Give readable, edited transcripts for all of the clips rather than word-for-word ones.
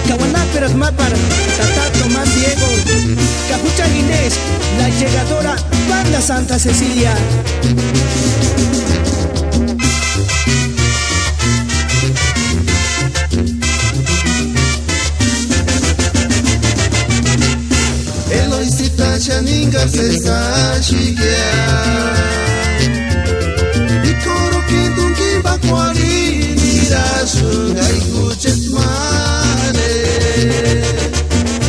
Caguanáperas Mápara, Tata Tomás Diego, Capucha Inés, la llegadora Banda Santa Cecilia. Eloisita Chaninga Cesa Chiquia y coro que tunquimba cuari nirashunga y cuchet mare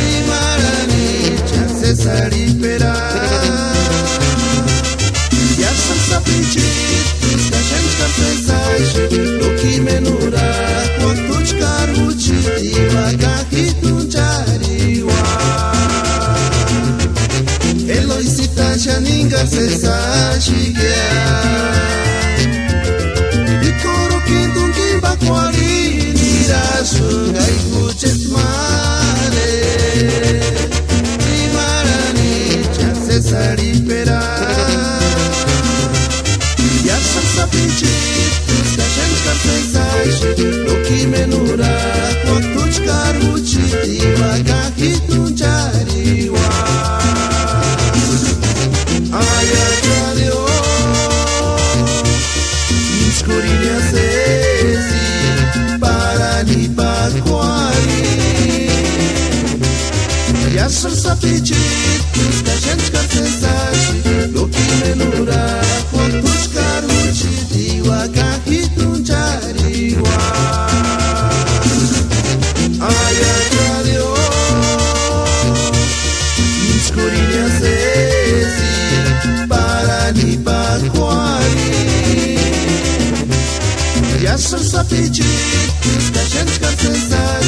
y maranicha Cesar y pera ya son sapichitos cachenchka Cesar lo que menura cuantuchkar uchiti magajitun chariwa Eloisita Chaninga Cesa Chiquia y coro que tunquimba cuari nirashunga y cuchet mare y maranicha Cesar y pera ya son sapichitos cachenchka Cesar lo que menura cuantuchkar uchiti magajitun chariwa Escurinha Ceci, Parani Pacuari Ya son sapichitos, que a gente quer cessar Lo que menura, quantos caruchi Diwa kahitun chariwa Aya radio Escurinha Ceci, Parani Pacuari Ya son sapichitos, que a gente quer cessar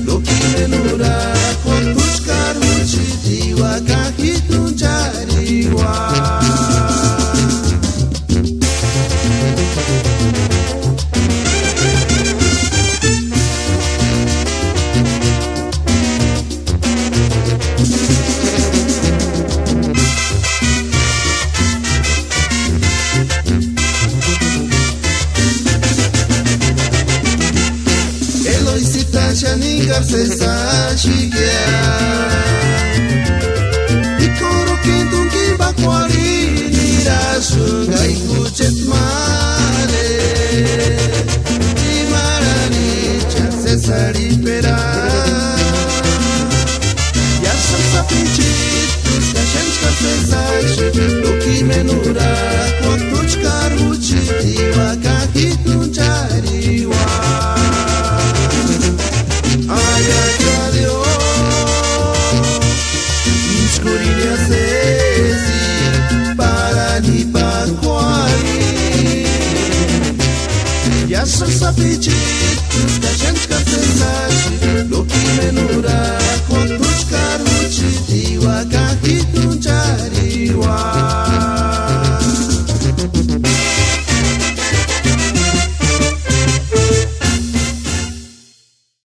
Lo que menura, quantos caruchi Diwa kahitun chariwa Eloisita Chaninga Cesa Chiquia y coro que tunquimba cuari nirashunga y cuchet mare y maranicha Cesar y pera ya son sapichitos que a gente quer cessar lo que menura quantos caruchi diwa kahitun chariwa Escurinha Ceci, Parani Pacuari Ya son sapichitos, que a gente quer cessar